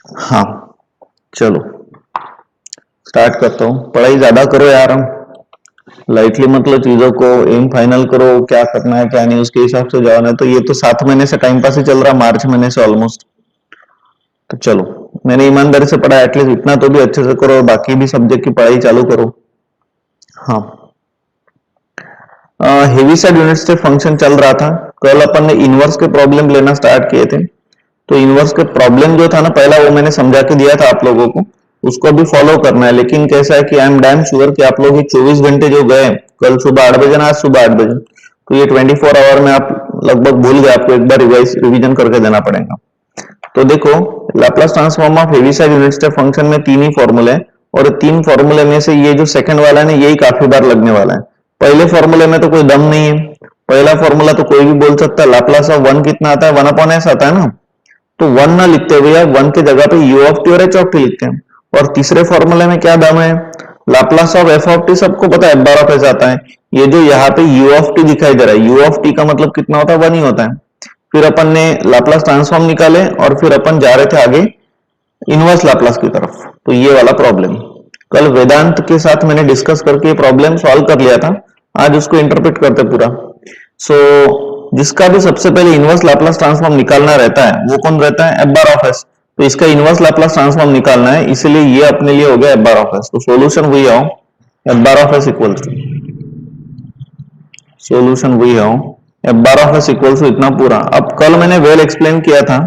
हाँ, चलो स्टार्ट करता हूँ। पढ़ाई ज्यादा करो यार, लाइटली मतलब चीजों को, एम फाइनल करो, क्या करना है क्या नहीं उसके हिसाब से जाओ। नहीं तो ये तो 7 महीने से टाइम पास ही चल रहा, मार्च महीने से ऑलमोस्ट। तो चलो, मैंने ईमानदारी से पढ़ा, एटलीस्ट इतना तो भी अच्छे से करो, बाकी भी सब्जेक्ट की पढ़ाई चालू करो। हाँ, heavy side unit step function चल रहा था। कल अपन ने इनवर्स के प्रॉब्लम लेना स्टार्ट किए थे। तो इनवर्स के प्रॉब्लम जो था ना पहला, वो मैंने समझा के दिया था आप लोगों को, उसको भी फॉलो करना है। लेकिन कैसा है कि आई एम डैम श्योर कि आप लोग ये 24 घंटे जो गए, कल सुबह 8 बजे ना आज सुबह 8 बजे, तो ये 24 आवर में आप लगभग भूल गए, आपको एक बार रिवीजन करके देना पड़ेगा। तो देखो, Laplace transform of Heaviside unit step function में 3 ही फॉर्मूले हैं, और 3 फॉर्मूले में से ये जो सेकंड वाला है ना, यही काफी बार लगने वाला है। पहले फॉर्मूले में तो कोई दम नहीं है। पहला फॉर्मूला तो कोई भी बोल सकता है, लाप्लास ऑफ 1 कितना आता है, 1/s आता है ना। तो 1 ना लिखते हुए यार 1 के जगह पे u ऑफ टी और h ऑफ टी लिखते हैं। और तीसरे फॉर्मूले में क्या दम है, Laplace of f of T सबको पता है, f बार ऑफ s आता है। ये जो यहाँ पे u ऑफ टी दिखाई दे रहा है, u ऑफ टी का मतलब कितना होता है, 1 ही होता है। फिर अपन ने लाप्लास ट्रांसफॉर्म निकाले और फिर अपन जा रहे थे आगे इनवर्स लाप्लास की तरफ। तो ये वाला प्रॉब्लम कल वेदांत के साथ मैंने डिस्कस करके प्रॉब्लम सॉल्व कर लिया था, आज उसको इंटरप्रेट करते पूरा। सो जिसका भी सबसे पहले इनवर्स लाप्लास ट्रांसफॉर्म निकालना रहता है वो कौन रहता है, f बार ऑफ s। तो इसका इनवर्स लाप्लास ट्रांसफॉर्म निकालना है, इसलिए ये अपने लिए हो गया f बार ऑफ s। तो सॉल्यूशन वही आओ, f bar of s equals to, solution वही आओ, f bar of s equals to इतना पूरा। अब कल मैंने वेल एक्सप्लेन किया था,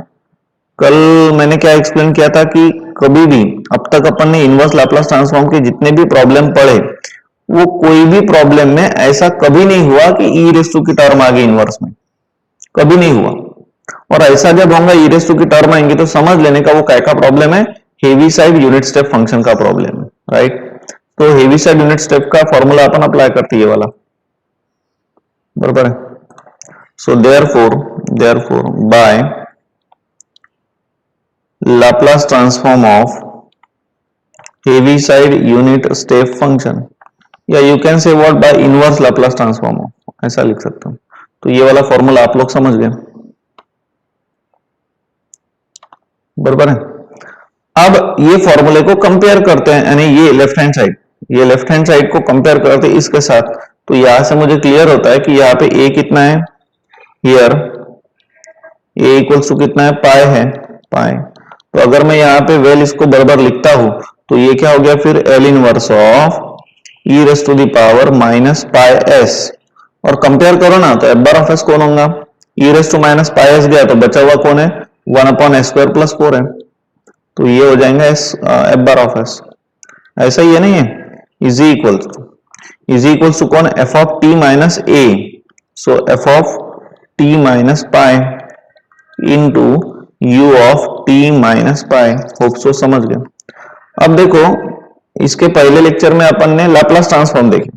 कल मैंने क्या एक्सप्लेन किया था कि कभी भी अब तक अपन ने इनवर्स लाप्लास ट्रांसफॉर्म के जितने भी प्रॉब्लम पढ़े, वो कोई भी प्रॉब्लम में ऐसा कभी नहीं हुआ कि ई रेस टू की टर्म आ गई इनवर्स में, कभी नहीं हुआ। और ऐसा जब होगा ई रेस टू की टर्म आएंगी तो समझ लेने का वो क्या का प्रॉब्लम है, Heaviside unit step function का प्रॉब्लम है, राइट। तो हेवी साइड यूनिट स्टेप का फॉर्मूला अपन अप्लाई करते हैं, ये वाला, बराबर है। So therefore by Laplace transform of Heaviside unit step function, या you can say what, by inverse Laplace transform of, ऐसा लिख सकता हूं। तो ये वाला फॉर्मूला आप लोग समझ गए, बराबर है। अब ये फॉर्मूले को कंपेयर करते हैं, यानी ये लेफ्ट हैंड साइड, ये लेफ्ट हैंड साइड को कंपेयर करते हैं इसके साथ। तो यहां से मुझे क्लियर होता है कि यहाँ पे a कितना है, हियर a इक्वल्स टू कितना है, पाई है, पाई। तो अगर मैं यहाँ पे वेल इसको बराबर लिखता हूं तो ये क्या हो गया फिर, L inverse of e raise to the power minus pi s. और कंपेयर करो ना तो एफ बार ऑफ एस कौन होगा, e raise to minus pi s गया तो बचा हुआ कौन है, 1/s² + 4 है। तो ये हो जाएगा एफ बार ऑफ एस, ऐसा ही है ना ये, इज इक्वल्स टू कौन, F of T minus A. So f of T minus pi into you of T minus pi. Hope so समझ गए। अब देखो, इसके पहले लेक्चर में अपन ने लाप्लास ट्रांसफॉर्म देखे।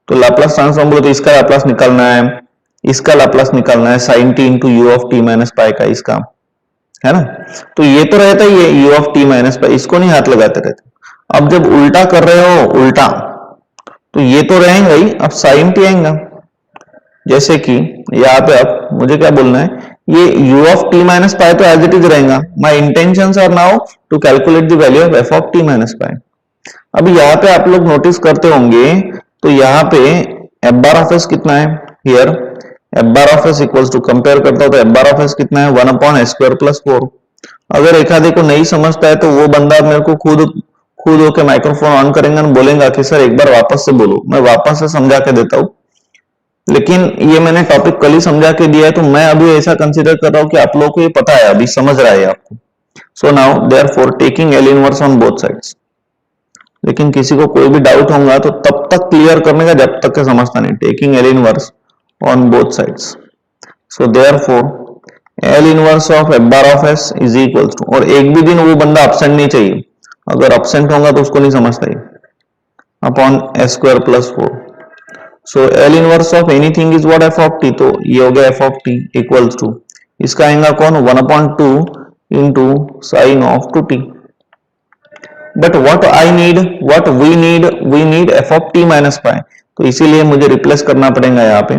तो लाप्लास ट्रांसफॉर्म बोलो तो इसका लाप्लास निकालना है, इसका लाप्लास निकालना है, sine t into you of T minus pi का, इसका है ना। तो ये तो रहता ही है यू ऑफ टी माइनस पाई, इसको नहीं हाथ लगाते रहते। अब जब उल्टा कर रहे हो, उल्टा, तो ये तो रहेगा ही, अब साइन टी आएगा। जैसे कि यहाँ पे अब मुझे क्या बोलना है, ये u of T minus pi तो एज इट इज रहेगा। My intention are now to calculate the value of f of T minus pi. अब यहाँ पे आप लोग नोटिस करते होंगे, तो यहाँ पे एफ बार ऑफ एस कितना है, here f bar of s equals to, compare करता हूं तो एफ बार ऑफ एस कितना है, 1/s² + 4। अगर एक आधे को नहीं समझता है तो वो बंदा मेरे को खुद होके माइक्रोफोन ऑन करेंगे और बोलेगा कि सर एक बार वापस से बोलो, मैं वापस से समझा के देता हूँ। लेकिन ये मैंने टॉपिक कल ही समझा के दिया है, तो मैं अभी ऐसा कंसीडर कर रहा हूँ कि आप लोगों को ये पता है, अभी समझ रहा है आपको। So now therefore taking L inverse on both sides. लेकिन किसी को कोई भी डाउट होगा तो तब तक क्लियर करने का जब तक के समझता नहीं, taking L inverse on both sides. So therefore L inverse of F bar of S is equals to, और एक भी दिन वो बंदा एब्सेंट नहीं चाहिए, अगर एब्सेंट होगा तो उसको नहीं समझता ही, upon s² + 4। So L inverse of anything is what, f of t. तो ये हो गया f of t equals to, इसका आएगा कौन, 1/2 into sine of 2t। But what we need f of t minus pi. तो इसीलिए मुझे रिप्लेस करना पड़ेगा यहाँ पे,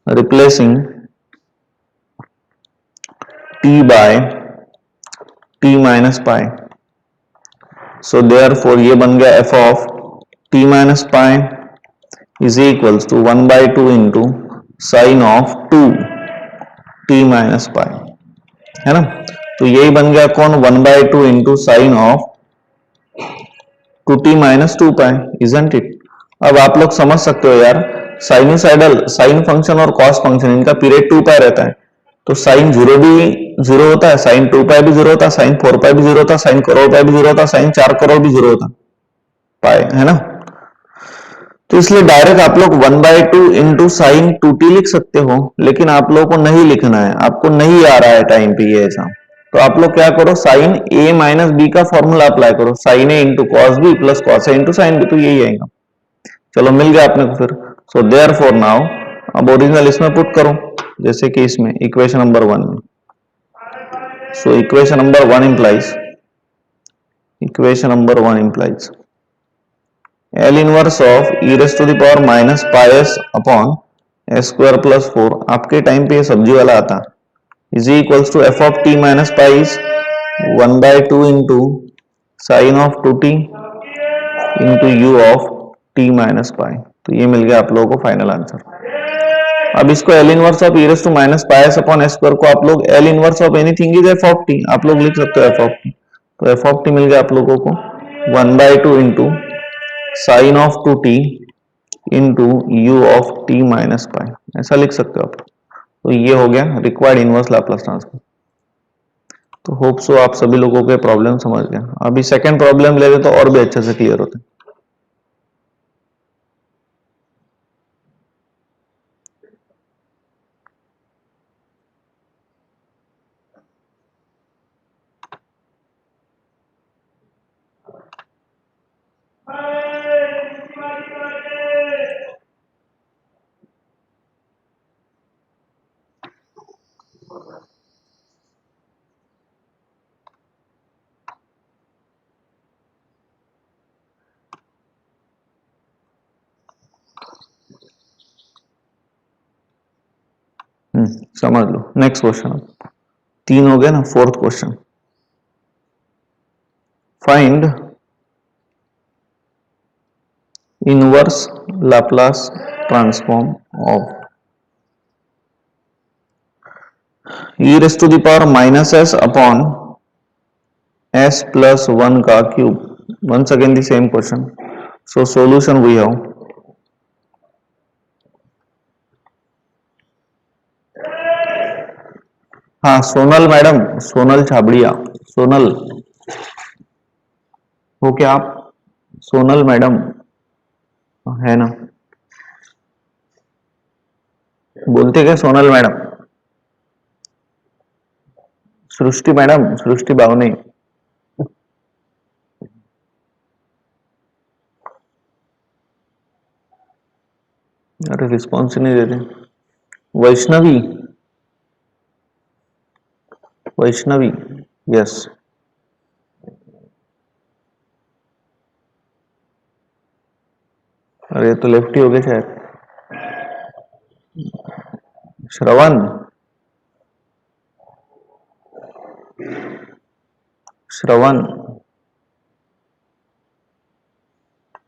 replacing t by t minus pi. So therefore ये बन गया f of T minus pi is equals to 1/2 into sine of 2 t minus pi, है ना। तो यही बन गया कौन, 1/2 into sine of 2t minus 2 pi, isn't it. अब आप लोग समझ सकते हो यार, साइनोसाइडल साइन फंक्शन और कॉस फंक्शन इनका पीरियड 2 पाई रहता है, तो साइन 0 भी 0 होता है, साइन 2 पाई भी 0 होता है, साइन 4 पाई भी 0 होता है, साइन करोड़ पाई भी 0 होता है, साइन 4 करोड़ भी 0 होता है पाई, है ना। तो इसलिए डायरेक्ट आप लोग 1/2 इंटू साइन 2t लिख सकते हो, लेकिन आप लोगों को नहीं लिखना है, आपको नहीं आ रहा है टाइम पे ये ऐसा। तो आप लोग क्या करो, साइन a माइनस बी का फॉर्मूला अप्लाई करो, sine a into cos b plus cos a into sine b, तो यही आएगा। चलो मिल गया आपने को फिर। सो देयर फॉर नाउ, अब ओरिजिनल इसमें पुट करो, जैसे कि इसमें इक्वेशन नंबर 1 में। सो equation number 1 implies L inverse of e raise to the power minus pi s upon s square plus 4, आपके टाइम पे ये सब्जी वाला आता, is equals to F of T minus pi 1/2 into sine of 2t into you of T minus pi. तो ये मिल गया आप लोगों को फाइनल आंसर। अब इसको L inverse of e raise to minus pi s upon s square को आप लोग L inverse of anything is f of t आप लोग लिख सकते हो एफ ऑफ टी। तो एफ ऑफ टी मिल गया आप लोगों को 1/2 into sine of 2t into you of T minus pi, ऐसा लिख सकते हो आप। तो ये हो गया रिक्वायर्ड इनवर्स लैपलेस ट्रांसफॉर्म। तो होप सो आप सभी लोगों के प्रॉब्लम समझ गए। अभी सेकंड प्रॉब्लम ले रहे तो और भी अच्छे से क्लियर होते। समझ लो। नेक्स्ट क्वेश्चन, 3 हो गया ना। Fourth question, find inverse Laplace transform of e raise to the power minus s upon s plus 1 का cube. Once again the same question. So solution we have, हाँ सोनल मैडम, सोनल छाबड़िया, सोनल हो क्या आप, सोनल मैडम है ना, बोलते क्या सोनल मैडम, सृष्टि मैडम, सृष्टि बावने, अरे रिस्पॉन्स नहीं देते। वैष्णवी, वैष्णवी, यस। अरे तो लेफ्ट ही हो गए शायद। श्रवण, श्रवण,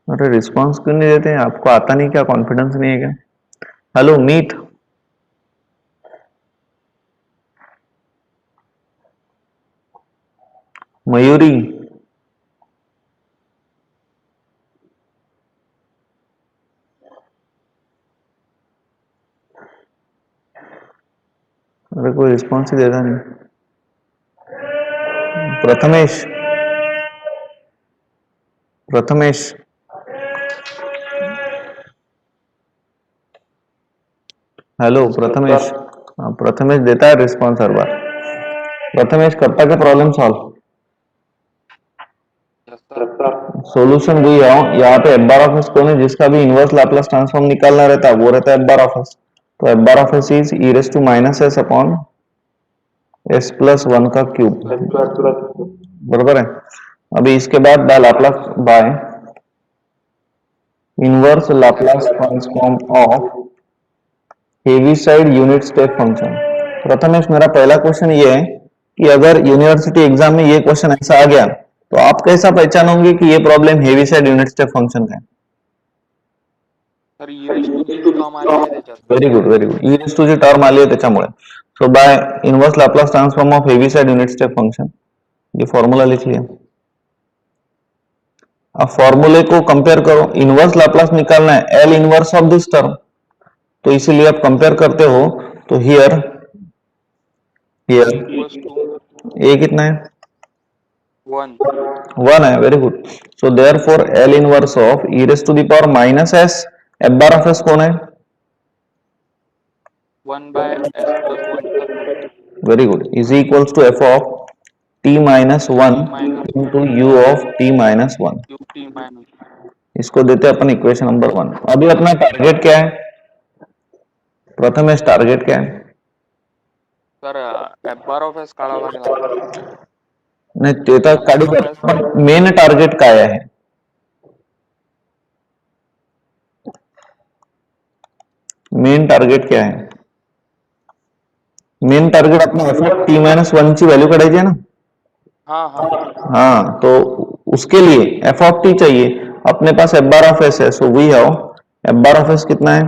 अरे रिस्पॉन्स क्यों नहीं देते हैं, आपको आता नहीं क्या, कॉन्फिडेंस नहीं है क्या। हेलो मीत, मयूरी, अरे कोई रिस्पॉन्स ही देता नहीं। प्रथमेश, प्रथमेश, हेलो प्रथमेश, हाँ प्रथमेश देता है रिस्पॉन्स हर बार। प्रथमेश करता क्या प्रॉब्लम सॉल्व, सॉल्यूशन वही है यहाँ पे। एफ बार ऑफ एस कौन है, जिसका भी इनवर्स लैपलेस ट्रांसफॉर्म निकालना रहता है वो रहता है एफ बार ऑफ एस। तो F bar of S is e raise to minus s upon s plus 1 का क्यूब, बराबर है। अभी इसके बाद Laplace by inverse Laplace transform of Heaviside unit step function. Prathamesh मेरा पहला क्वेश्चन ये है कि अगर यूनिवर्सिटी एग्जाम में ये क्वेश्चन ऐसा आ गया तो आप कैसा पहचानोगे कि ये problem Heaviside unit step function का है? Sir e raise to g term आली आहे त्याच्यात. Very good, very good. E raise to g term आली आहे त्याच्यामुळे. So by inverse Laplace transform of Heaviside unit step function, ये formula लिख लिया. अब फॉर्मूले को कंपेयर करो, इनवर्स लैप्लस निकालना है L inverse of this term, तो इसीलिए आप कंपेयर करते हो तो हियर इक्वल्स टू ए कितना है? 1 1 है. Very good. So therefore L inverse of e raise to the power minus S, F bar of S कौन है? 1/s+1 चा cube. Very good. Is equals to F of t minus one t minus into you of t minus one. Q t minus. इसको देते हैं अपन equation number 1. अभी अपना target क्या है? प्रथमेश टारगेट क्या है? Sir f bar of S काढावा लागेल आता. नाही ते तर काढू F bar of S. पण मेन टार्गेट काय आहे? मेन टार्गेट क्या है? मेन टार्गेट अपना F of T minus one की वैल्यू काढायची है ना. हाँ हाँ हाँ, तो उसके लिए एफ ऑफ टी चाहिए. अपने पास एफ बार ऑफ एस है, so we have F bar of s कितना है?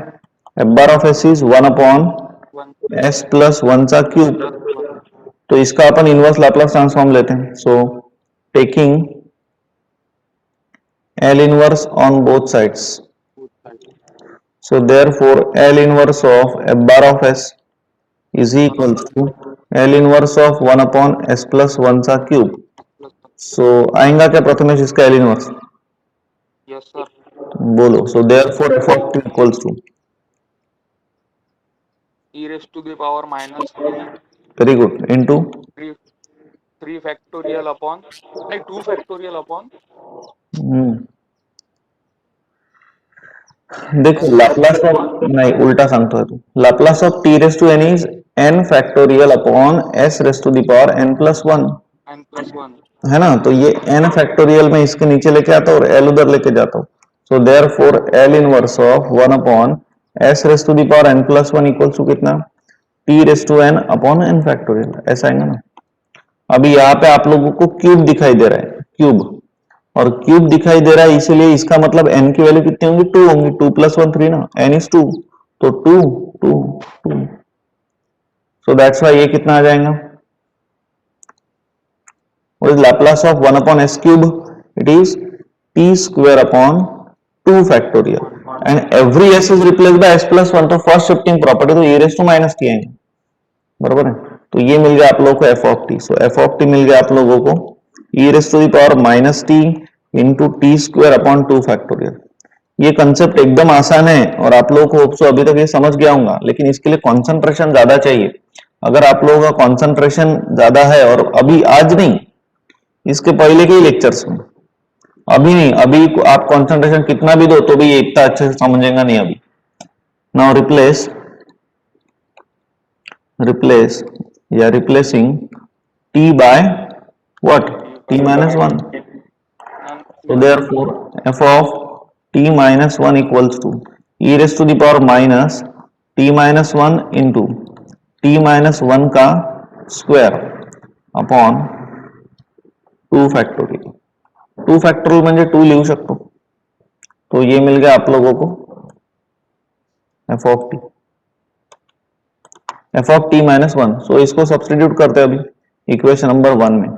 F bar of S is 1 upon 1 s plus one चा क्यूब. प्लस 1 तो इसका अपन इनवर्स लैप्लस ट्रांसफॉर्म लेते हैं. So taking L inverse on both sides, so therefore L inverse of f bar of s is equals to L inverse of 1 upon s plus 1 सा cube. सो आएगा क्या प्रथमेश इसका L inverse? Yes sir. बोलो. सो therefore f of t equals to, e raise to the power -3 very good, into 3 factorial upon नाही 2 factorial upon देखो S Laplace plus of, नहीं उल्टा सांगतोय तू. Laplace of t raise to n is n factorial upon s raise to the power n plus 1, n+1. है ना. तो ये n फैक्टोरियल में इसके नीचे लेके आता हूँ और l उधर लेके जाता हूँ. So therefore l inverse of 1 upon s raise to the power n plus 1 equals to कितना? t raise to n upon n factorial. ऐसा आएगा ना. अभी यहाँ पे आप लोगों को क्यूब दिखाई दे रहा है, क्यूब, और क्यूब दिखाई दे रहा है, इसीलिए इसका मतलब n की वैल्यू कितनी होंगी? 2 होंगी. 2 प्लस 1 3 ना, n इज 2, तो 2 2 2. सो दैट्स वाई ये कितना आ जाएगा? What is Laplace of 1 upon s cube? It is t square upon 2 factorial, and every s is replaced by s plus 1, तो फर्स्ट शिफ्टिंग प्रॉपर्टी तो e raise to minus t आएंगे. बराबर है. तो ये मिल गया आप लोगों को f of t. So f of t मिल गया आप लोगों को e raise to the power minus t into t square upon 2 factorial. ये कंसेप्ट एकदम आसान है और आप लोगों को होप सो अभी तक ये समझ गया होगा, लेकिन इसके लिए कंसंट्रेशन ज्यादा चाहिए. अगर आप लोगों का कंसंट्रेशन ज्यादा है, और अभी आज नहीं, इसके पहले के ही लेक्चर्स में, अभी नहीं, अभी आप कंसंट्रेशन कितना भी दो तो भी ये इतना अच्छे से समझेगा नहीं अभी. नाउ रिप्लेस या replacing t by what? t minus 1. so therefore f of t minus 1 equals to e raised to the power minus t minus 1 into t minus 1 का स्क्वायर अपॉन 2 फैक्टोरियल. 2 फैक्टोरियल म्हणजे 2 लिहू शकतो. तो ये मिल गया आप लोगों को f ऑफ t माइनस 1. सो इसको सब्स्टिट्यूट करते हैं अभी इक्वेशन नंबर 1 में.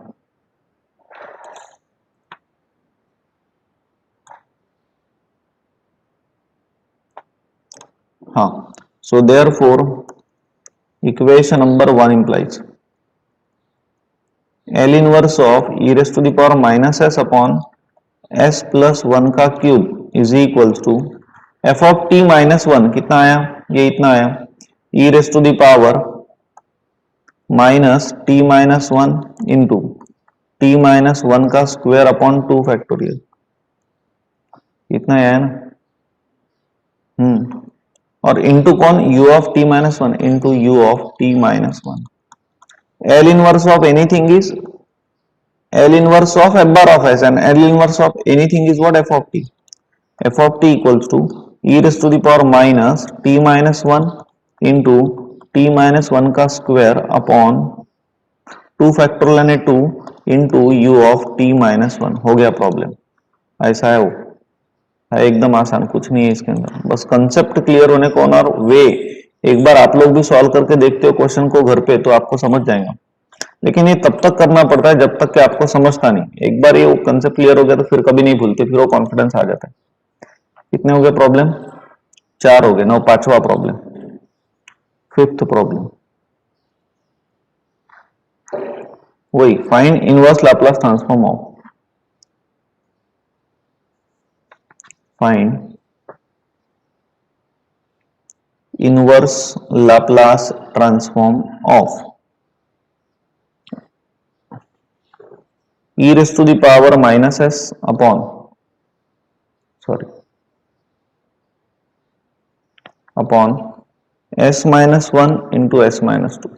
हाँ, so therefore equation number 1 implies L inverse of e raised to the power minus s upon s plus 1 का cube is equals to f of t minus 1 कितना आया? ये इतना आया. e raised to the power minus t minus 1 into t minus 1 का square upon 2 factorial. इतना आया ना. और इंटू कौन? u of t minus 1 into u of t minus 1. L inverse of anything is L inverse of f bar of s, and L inverse of anything is what? F of t. F of t equals to e raised to the power minus t minus 1 into t minus 1 का square upon 2 factorial यानी 2 into you of T minus 1 हो गया problem. ऐसा है वो, है एकदम आसान, कुछ नहीं है इसके अंदर, बस कंसेप्ट क्लियर होने को और वे एक बार आप लोग भी सॉल्व करके देखते हो क्वेश्चन को घर पे तो आपको समझ जाएगा। लेकिन ये तब तक करना पड़ता है जब तक कि आपको समझता नहीं। एक बार ये कंसेप्ट क्लियर हो गया तो फिर कभी नहीं भूलते, फिर वो कॉन्फिडेंस आ जाता है। कितने हो गए प्रॉब्लम? 4 हो गए। नाउ पांचवा प्रॉब्लम, फिफ्थ प्रॉब्लम, वही find inverse Laplace transform of, find inverse Laplace transform of e raised to the power minus s upon, sorry, upon s minus 1 into s minus 2।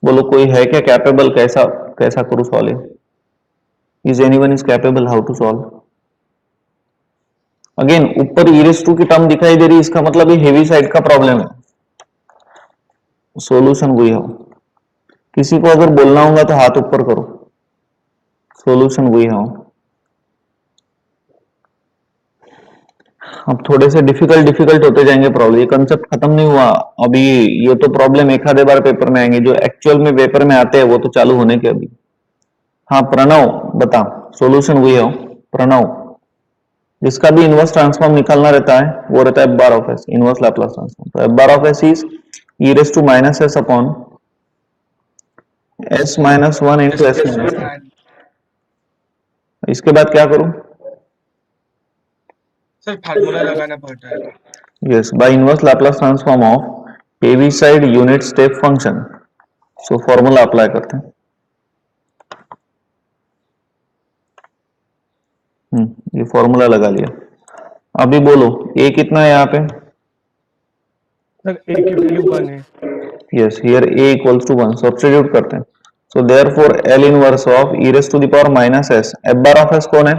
बोलो कोई है क्या कैपेबल? कैसा कैसा करूं solve? Is anyone is capable how to solve? Again ऊपर e raised to की term दिखाई दे रही, इसका मतलब ये हेवी साइड का प्रॉब्लम है। सॉल्यूशन वही हो, किसी को अगर बोलना होगा तो हाथ ऊपर करो। सॉल्यूशन वही हो। अब थोड़े से डिफिकल्ट होते जाएंगे प्रॉब्लम, ये कंसेप्ट खत्म नहीं हुआ अभी। ये तो प्रॉब्लम एक आधे बार पेपर में आएंगे, जो एक्चुअल में पेपर में आते हैं वो तो चालू होने के अभी। हाँ प्रणव बता, सॉल्यूशन वही हो प्रणव, जिसका भी इनवर्स ट्रांसफॉर्म निकालना रहता है वो रहता है F bar of s, inverse Laplace transform. तो F bar of S is e raise to minus s upon S minus 1 into S minus 2। इसके बाद क्या करूं? सर फार्मूला लगाना पड़ता है। Yes, by inverse Laplace transform of Heaviside unit step function. So formula apply करते हैं। ये फॉर्मूला लगा लिया। अभी बोलो ए कितना है यहाँ पे? सर ए की वैल्यू 1 है। Yes, here a equals to 1, substitute करते हैं। So therefore L inverse of e raise to the power minus S, F bar of S कौन है?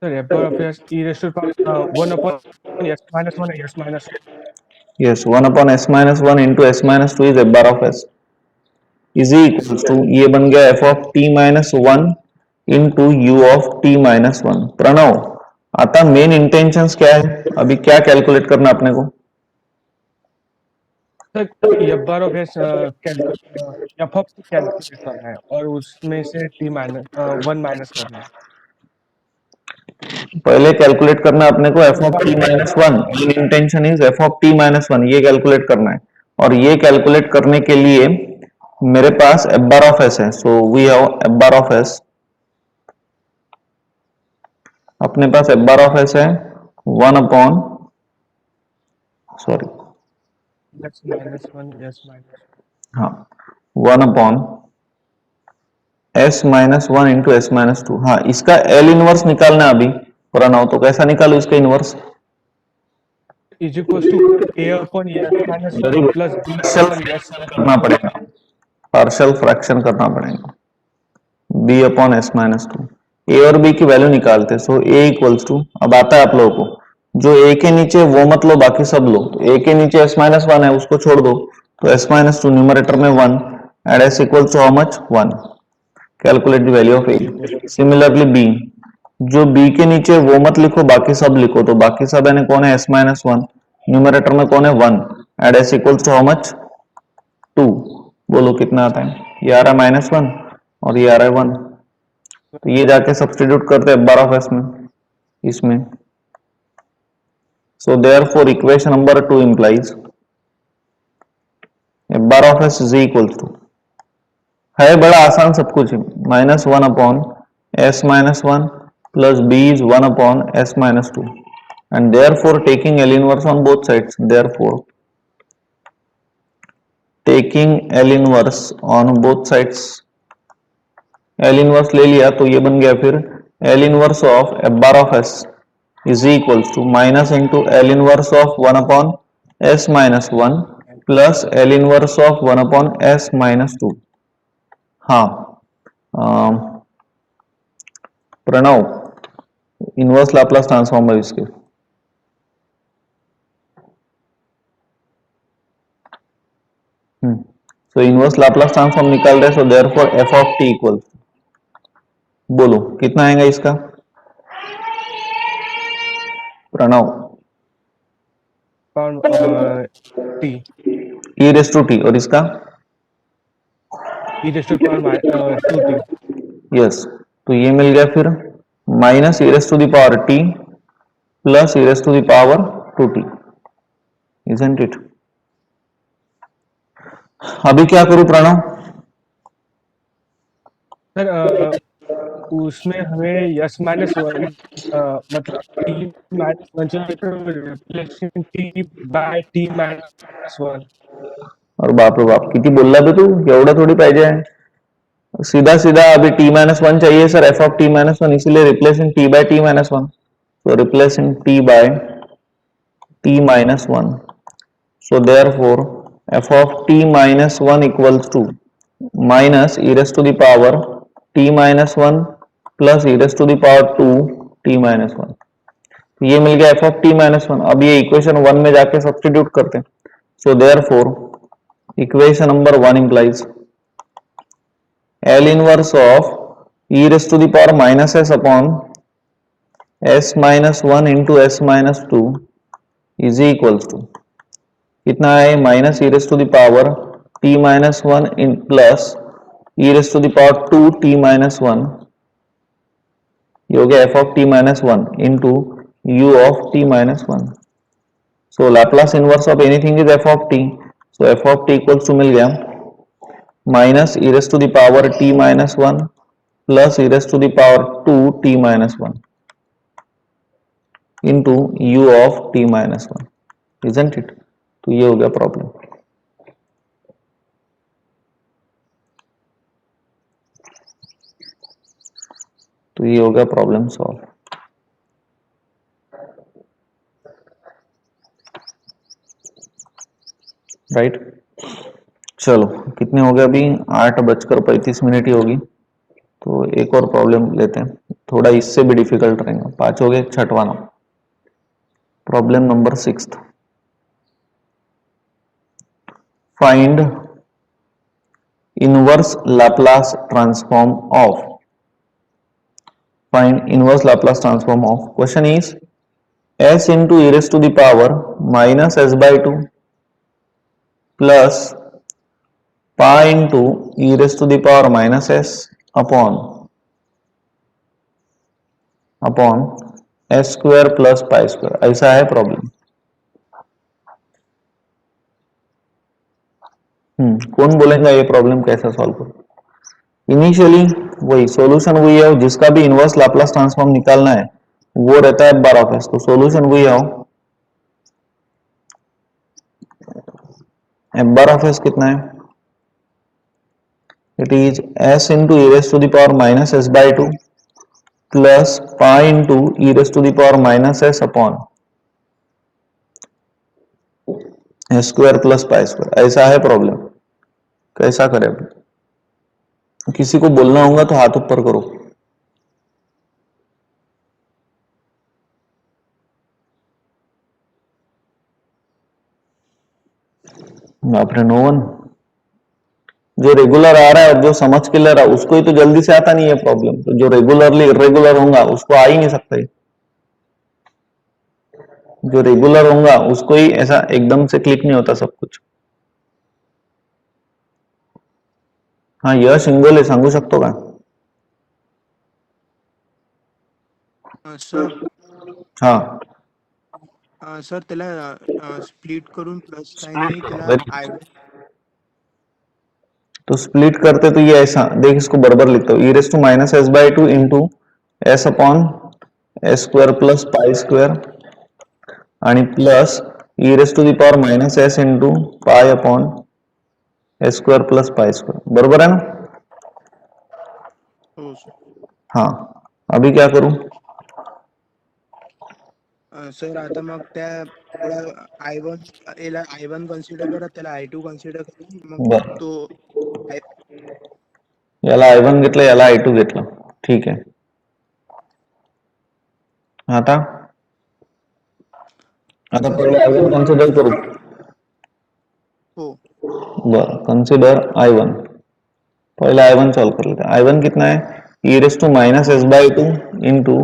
Sir f bar of s e raise to power 1 upon S minus 1 है, s minus. Yes, 1 upon S minus 1 into S minus 2 is f bar of S is equals to, ये बन गया f of T minus 1 into you of T minus 1। Pranav आता main intentions क्या है, अभी क्या calculate करना अपने को? Sir f bar of S F of calculate करना है और उसमें से टी माइनस 1 माइनस करना है। पहले कैलकुलेट करना अपने को F of T minus 1, main intention is f of T minus 1, ये कैलकुलेट करना है। और ये कैलकुलेट करने के लिए मेरे पास एफ बार ऑफ एस है, so we have F bar of S, अपने पास एफ बार ऑफ एस है 1 upon, sorry, S minus 1 S minus, हाँ 1 upon S minus 1 into S minus 2। हाँ इसका एल इनवर्स निकालना है अभी प्रणव, तो कैसा निकालो इसका inverse? Is equals to A upon S minus 1 plus B upon S करना पड़ेगा, पार्शियल फ्रैक्शन करना पड़ेगा, B upon S minus 2। A और बी की वैल्यू निकालते, सो ए इक्वल्स टू, अब आता है आप लोगों को, जो ए के नीचे वो मत लो बाकी सब लो। तो ए के नीचे एस माइनस 1 है उसको छोड़ दो, तो एस माइनस 2 न्यूमरेटर में 1 and S equals to how much 1। Calculate the value of A. Similarly B, जो बी के नीचे वो मत लिखो बाकी सब लिखो, तो बाकी सब यानी कौन है एस माइनस 1, न्यूमरेटर में कौन है 1 and S equals to how much 2। बोलो कितना आता है? ये आ रहा है माइनस 1 और ये आ रहा है 1, तो ये जाके सब्स्टिट्यूट करते हैं बार ऑफ एस में इसमें। So therefore equation number 2 implies bar of S is equals to, है बड़ा आसान सब कुछ, minus 1 upon S minus 1 plus B is 1 upon S minus 2 and therefore taking L inverse on both sides, therefore taking L inverse on both sides, L inverse ले लिया तो ये बन गया फिर L inverse of F bar of S is equals to minus into L inverse of 1 upon S minus 1 plus L inverse of 1 upon S minus 2। हाँ Pranav, inverse Laplace transform है इसके। सो इनवर्स लाप्लास ट्रांसफॉर्म निकाल रहे, so therefore f of t equal, बोलो कितना आएगा इसका Pranav? T e raise to t, और इसका e raise to power 2t। Yes, तो ये मिल गया फिर minus e raise to the power t plus e raise to the power 2t, isn't it? अभी क्या करूं प्रणव? सर उसमें हमें यस माइनस वन मतलब टी माइनस वन चाहिए, replacing T by t minus one. और बाप रे बाप, किती बोलला बे तू, एवढं थोडी पाहिजे आहे. सीधा सीधा अभी टी माइनस वन चाहिए sir, f of T minus one, इसीलिए replacing T by t minus one, so replacing t by t minus 1, so therefore f of t minus 1 equals to minus e raised to the power t minus 1 plus e raised to the power 2 t minus 1, तो ये मिल गया f of t minus 1. अब ये equation 1 में जाके substitute करते हैं, so therefore equation number 1 implies L inverse of e raised to the power minus s upon s minus 1 into s minus 2 is equals to कितना है, minus e raise to the power t minus one इन plus e raise to the power two T minus one, ये हो गया f of T minus one into you of T minus one. So Laplace inverse of anything is f of t, so f of t equals to मिल गया minus e raise to the power t minus one plus e raise to the power two T minus one into you of T minus one, isn't it? तो ये हो गया problem. तो ये हो गया प्रॉब्लम सॉल्व. राइट, चलो कितने हो गए अभी, 8:35 ही होगी, तो एक और प्रॉब्लम लेते हैं, थोड़ा इससे भी डिफिकल्ट रहेगा. 5 हो गए, छठवां number, problem number 6. Find inverse Laplace transform of, find inverse Laplace transform of, question is s into e raised to the power minus s by 2 plus pi into e raised to the power minus s upon s square plus pi square, ऐसा है problem. कौन बोलेगा ये problem कैसे solve करो? Initially वही solution वही है, जिसका भी इनवर्स लाप्लास ट्रांसफॉर्म निकालना है वो रहता है बार ऑफ एस, तो सॉल्यूशन वही है. बार ऑफ एस कितना है, it is s into e raised to the power minus s by 2 plus pi into e raised to the power minus s upon s square plus pi square, ऐसा है problem. कैसा करें अभी? किसी को बोलना होगा तो हाथ ऊपर करो. बाप रे, नो वन. जो रेगुलर आ रहा है और जो समझ के ले रहा है उसको ही तो जल्दी से आता नहीं है प्रॉब्लम, तो जो रेगुलरली इरेगुलर होगा उसको आ ही नहीं सकता है. जो रेगुलर होगा उसको ही ऐसा एकदम से क्लिक नहीं होता सब कुछ. हाँ, यश इंगोले सांगू शकतो का? सर हाँ, सर त्याला स्प्लिट करून प्लस साइनने त्याला Very- आय तो स्प्लिट करते तो ये ऐसा देख, इसको बराबर लिखता हूँ, e raise to minus s by two into S upon s square plus pi square आणि plus e raise to the power minus S into pi upon s square plus pi square, बरोबर है ना? हो sir. हाँ, अभी क्या करूं? Sir आता मग त्या थोडा I1 याला I1 कन्सिडर करा, त्याला I2 कन्सिडर करून मग बर, तो याला I1 घेतलं, याला I2 घेतलं, ठीक आहे. आता आता पहिले I1 कन्सिडर करू. हो बरं, कन्सिडर I1. पहले I1 सॉल्व कर लेते हैं. I1 कितना है? e raise to minus S by two into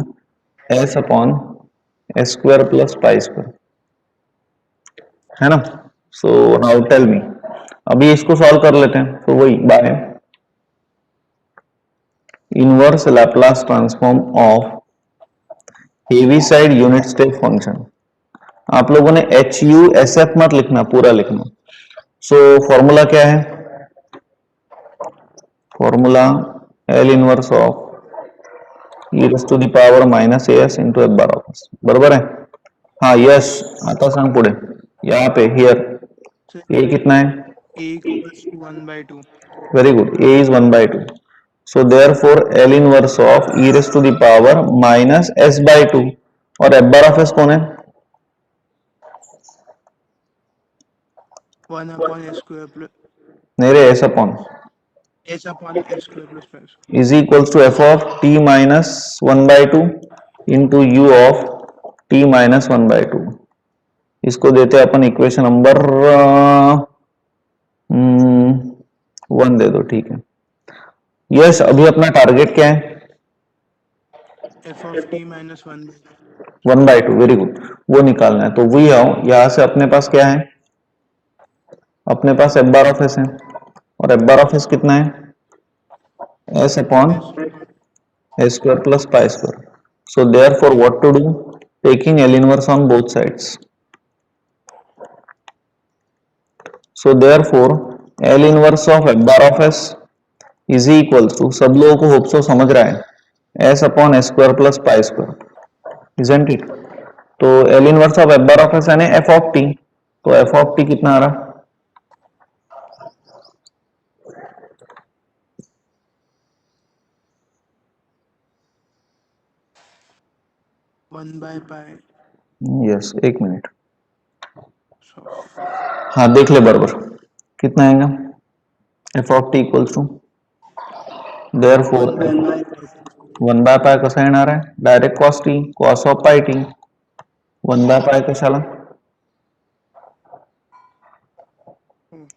S upon S square plus pi square, है ना? सो नाउ टेल मी, अभी इसको सॉल्व कर लेते हैं. तो वही by inverse Laplace transform of Heaviside unit step function. आप लोगों ने एच यू एस एफ मत लिखना, पूरा लिखना. सो फॉर्मूला क्या है? Formula L inverse of e raise to the power minus S into F bar of S. बरोबर है? हाँ यस, आता सांग पुढे. यहाँ पे हियर ए कितना है? A equals to 1/2. Very good, A is 1/2. So therefore L inverse of e raise to the power minus S by two, और एफ बार ऑफ एस कौन है? 1 upon s square plus नहीं रे, S upon s upon s square plus 5. Is equals to F of T minus 1/2 into you of T minus 1/2. इसको देते हैं अपन equation number 1 दे दो, ठीक है. यस, अभी अपना टारगेट क्या है? f of t minus 1. 1/2. Very good, वो निकालना है. तो वही आओ, यहां से अपने पास क्या है? अपने पास एफ बार ऑफ एस है, और एफ बार ऑफ एस कितना है? S upon S square plus pi square. So therefore what to do? Taking L inverse on both sides. So therefore L inverse of F bar of S is equals to, सब लोगों को hope so समझ रहा है, s upon S square plus pi square, isn't it? तो L inverse of F bar of s यानी f of t. तो f of t कितना आ रहा? 1 by pi. यस, एक मिनट. So हाँ देख ले बराबर, कितना आएगा? F of t equals to, therefore 1 by pi. 1 by pi कसा येणार आहे? Direct cos t, cos of pi t. 1 by pi कशाला?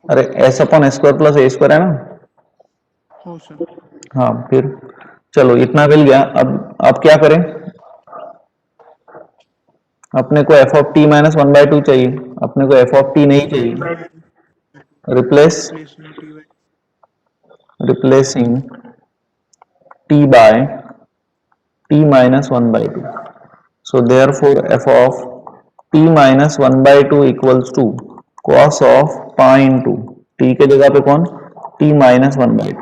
अरे s upon S square plus a square है ना. हो सर. हाँ, फिर चलो इतना मिल गया. अब क्या करें? अपने को एफ ऑफ टी माइनस 1/2 चाहिए, अपने को एफ ऑफ टी नहीं चाहिए. Replace, replacing t by t minus 1/2. So therefore f of t minus 1/2 equals to cos of pi into t के जगह पे कौन? t minus 1/2.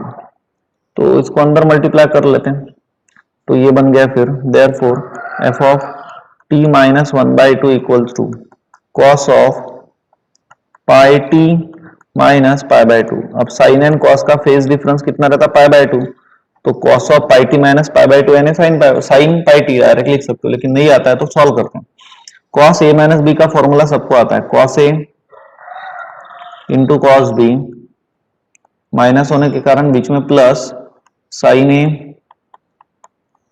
तो इसको अंदर मल्टीप्लाई कर लेते हैं, तो ये बन गया फिर therefore f of t minus 1/2 equals to cos of pi t minus pi by 2. अब साइन एंड कॉस का फेज डिफरेंस कितना रहता? Pi by 2. तो cos of pi t minus pi by 2 यानी साइन पाई टी डायरेक्ट लिख सकते हो, लेकिन नहीं आता है तो सॉल्व करते हैं. cos a माइनस बी का फॉर्मूला सबको आता है, cos a into cos B, minus होने के कारण बीच में प्लस साइन ए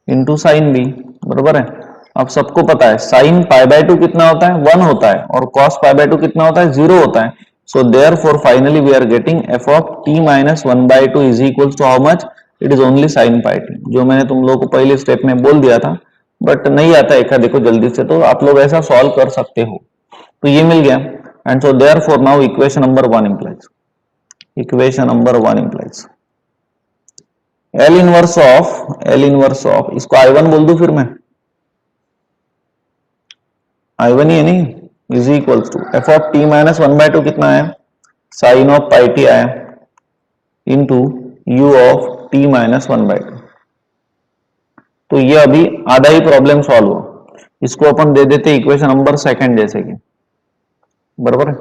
इंटू साइन बी. बरोबर है? अब सबको पता है साइन पाई बाय 2 कितना होता है? 1 होता है, और cos पाई बाय 2 कितना होता है? 0 होता है. So therefore finally we are getting f of t minus 1/2 is equals to how much? It is only sin pi t, जो मैंने तुम लोगों को पहले स्टेप में बोल दिया था, बट नहीं आता एक देखो जल्दी से, तो आप लोग ऐसा सॉल्व कर सकते हो. तो ये मिल गया. And so therefore now equation number 1 implies, equation number 1 implies L inverse of इसको I1 बोल दूं फिर मैं? I1 ही है नहीं, is equals to F of T minus 1/2 कितना है? साइन ऑफ पाई टी आया into you of T minus 1/2. तो ये अभी आधा ही प्रॉब्लम सॉल्व हुआ. इसको अपन दे देते इक्वेशन नंबर 2 जैसे कि. बराबर है?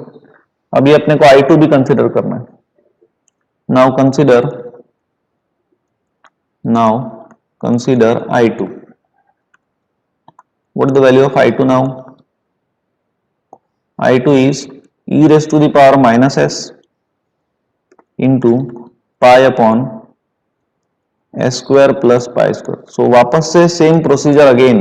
अभी अपने को I2 भी कंसिडर करना है. Now consider I2. What the value of I2 now? I2 is e raised to the power minus s into pi upon s square plus pi square. So वापस से सेम प्रोसीजर अगेन.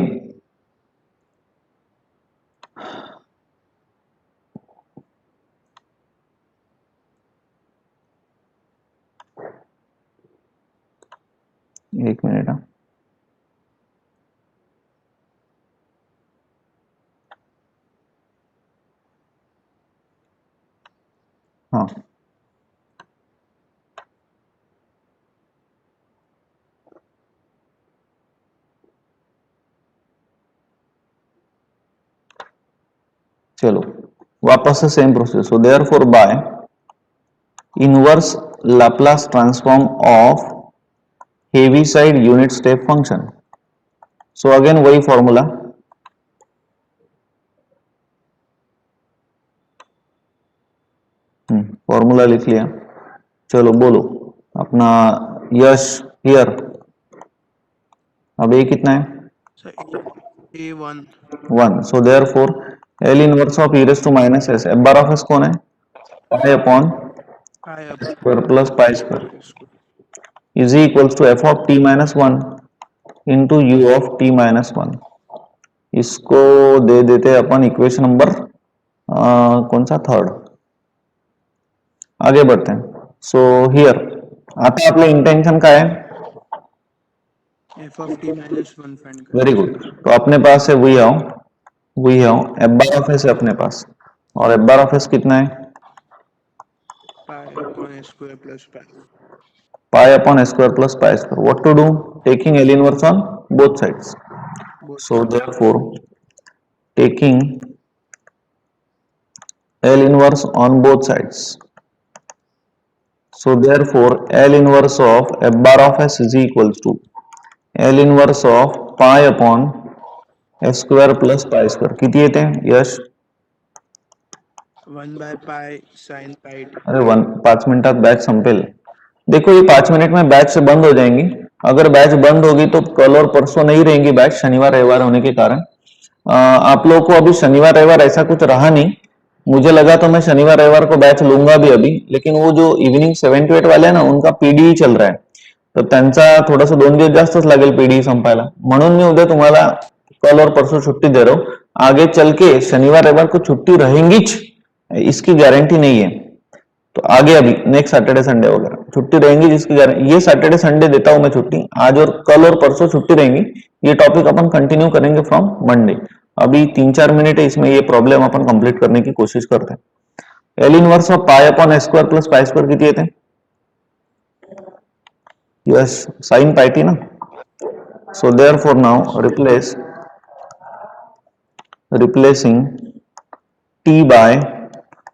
एक minute. हाँ, चलो वापस से same process. So therefore bye inverse Laplace transform of Heaviside unit step function. So again वही formula, formula लिख लिया। चलो बोलो अपना यश हियर। अब ये कितना है? A1 1। So therefore L inverse of e raise to minus S, F bar of S कौन है? Pi upon I square plus pi square square. Is equals to F of T minus one into you of T minus one. इसको दे देते अपन equation number कौन सा, third. आगे बढ़ते हैं। सो हियर आता आपलं इंटेंशन काय है? F of t minus 1 find very करना गुड। तो अपने पास है we how F bar of S है अपने पास, और एफ बार ऑफ एस कितना है? pi upon a square plus pi. Pi upon square plus pi square. What to do? Taking L inverse on both sides. Both so sides. Therefore taking L inverse on both sides. So therefore L inverse of f bar of s is equals to L inverse of pi upon s square plus pi square. किती येते यश? 1 by pi sin pi t. अरे 5 मिनटात batch संपेल। देखो ये 5 minute में batch से बंद हो जाएंगी। अगर बैच बंद होगी तो कल और परसों नहीं रहेंगी बैच, शनिवार रविवार होने के कारण। आप लोगों को अभी शनिवार रविवार ऐसा कुछ रहा नहीं। मुझे लगा तो मैं शनिवार रविवार को बैच लूंगा भी अभी, लेकिन वो जो इव्हिनिंग 7 to 8 वाले आहे ना, उनका पीडीई चल रहा है, तर त्यांचा थोडंसं 2 दिवस जास्तच लागेल पीडीई संपायला। म्हणून मी उद्या तुम्हाला कल और परसों छुट्टी दे रहा हूँ। आगे चल के शनिवार रविवार को छुट्टी रहेंगी, इसकी गारंटी नहीं है। तो आगे अभी नेक्स्ट सैटरडे संडे वगैरह छुट्टी रहेंगी, जिसकी गारंटी, ये सैटरडे संडे देता हूं मैं छुट्टी। आज और कल और परसों छुट्टी रहेंगी। ये टॉपिक अपन कंटिन्यू करेंगे फ्रॉम मंडे। अभी 3-4 मिनट है इसमें, ये प्रॉब्लम अपन कंप्लीट करने की कोशिश करते हैं। L inverse of pi upon S square plus pi square किती येते? यस, साइन पाई टी ना। So therefore now replacing T by,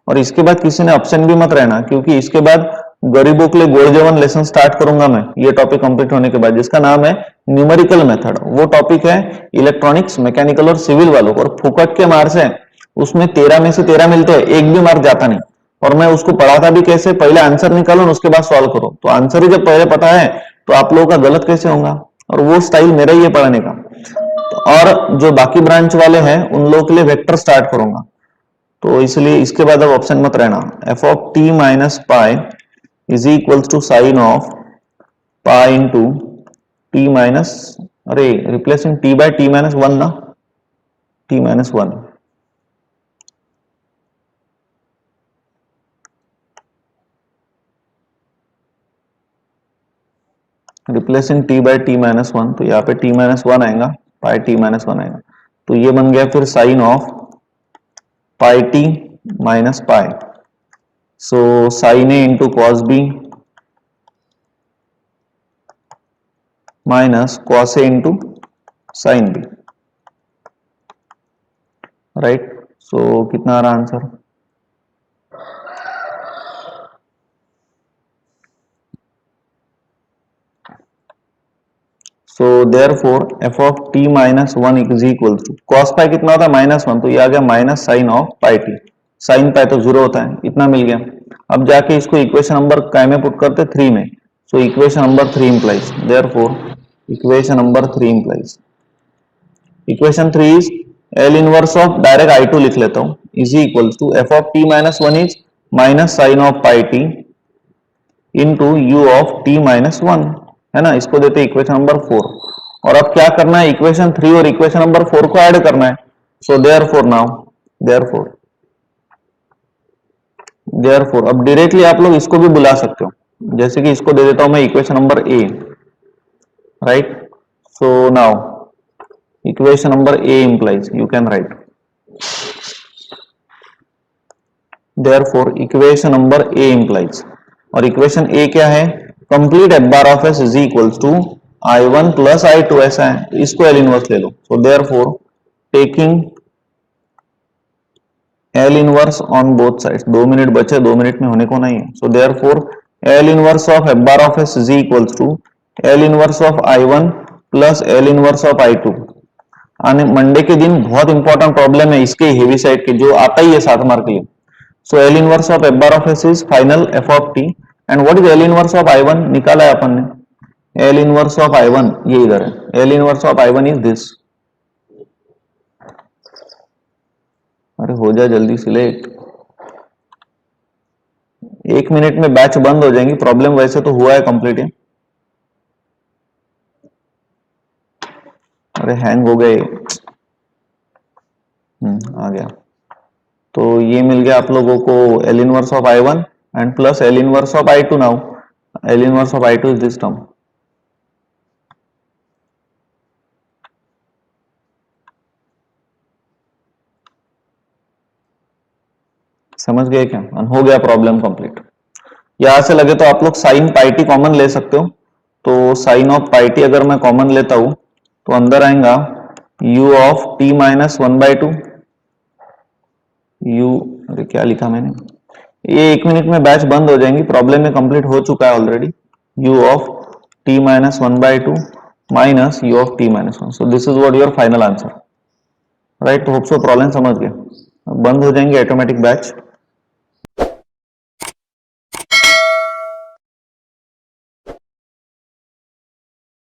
और इसके बाद किसी ने ऑप्शन भी मत रहना, क्योंकि इसके बाद गरीबों के लिए गोल्ड जेवन लेसन स्टार्ट करूंगा मैं ये टॉपिक कंप्लीट होने के बाद, जिसका नाम है न्यूमेरिकल मेथड। वो टॉपिक है इलेक्ट्रॉनिक्स, मैकेनिकल और सिविल वालों को, और फुकट के मार्क्स है उसमें 13 में से 13 मिलते हैं, एक भी मार्क जाता नहीं। और मैं उसको पढ़ाता भी कैसे, पहले आंसर निकालो उसके बाद सॉल्व करो। तो आंसर ही जब पहले पता है तो आप लोगों का गलत कैसे होगा, और वो स्टाइल मेरा ही है पढ़ाने का। और जो बाकी ब्रांच वाले हैं उन लोगों के लिए वेक्टर स्टार्ट करूंगा, तो इसलिए इसके बाद अब ऑप्शन मत रहना। F of T minus pi is equals to sine of pi into t minus, अरे replacing T by t minus one ना, t minus one. Replacing T by t minus one, तो यहाँ पे टी माइनस वन आएगा, पाई t minus one आएगा। तो ये बन गया फिर sine of pi t minus pi. So sine A into cos B minus cos a into sine b, right. So कितना आ रहा answer? So therefore f of T minus one is equal to cos pi कितना होता है -1, तो ये आ गया minus sine of pi t. Sine pi तो 0 होता है, इतना मिल गया। अब जाके इसको इक्वेशन नंबर काय में पुट करते, 3 में। सो equation number 3 implies, therefore equation number 3 implies, equation 3 is L inverse of, direct I2 लिख लेता हूं, is equal to F of T minus one is minus sine of pi T into you of T minus one, है ना। इसको देते equation number 4। और अब क्या करना है, इक्वेशन 3 और इक्वेशन नंबर 4 को ऐड करना है। सो देयरफॉर नाउ देयरफॉर अब डायरेक्टली आप लोग इसको भी बुला सकते हो, जैसे कि इसको दे देता हूं मैं equation number A, right? So now equation number A implies, you can write, therefore equation number A implies, और equation A क्या है, complete f bar of s is equals to I1 plus I2, ऐसा है, इसको L inverse ले लो. So therefore taking L inverse on both sides, 2 minute बचे, 2 minute में होने को नहीं है. So therefore L inverse of f bar of s is equals to L inverse of I1 plus L inverse of I2. आने Monday के दिन बहुत इंपॉर्टेंट प्रॉब्लम है इसके हेवी साइड के, जो आता ही है 7 मार्क के लिए. सो L inverse of f bar of s is final f of t, and what is L inverse of I1 निकाला है अपन ने. L इनवर्स ऑफ I1 ये इधर है, L inverse of I1 is this. अरे हो जाए जल्दी सिलेक्ट, 1 मिनट में बैच बंद हो जाएंगी. प्रॉब्लम वैसे तो हुआ है कंप्लीट है. अरे हैंग हो गए. आ गया. तो ये मिल गया आप लोगों को L inverse of I1 and plus L inverse of I2. Now L inverse of I2 is this term. समझ गए क्या? हो गया प्रॉब्लम कंप्लीट. यहां से लगे तो आप लोग साइन पाई टी कॉमन ले सकते हो. तो साइन ऑफ पाई टी अगर मैं कॉमन लेता हूं तो अंदर आएगा u of t minus 1/2 u. अरे क्या लिखा मैंने, ये 1 मिनट में बैच बंद हो जाएंगी. प्रॉब्लम में कंप्लीट हो चुका है already. u of t minus 1/2 minus u of t minus 1. So this is what your final answer, right? तो होप सो प्रॉब्लम समझ गए. बंद हो जाएंगे ऑटोमेटिक बैच.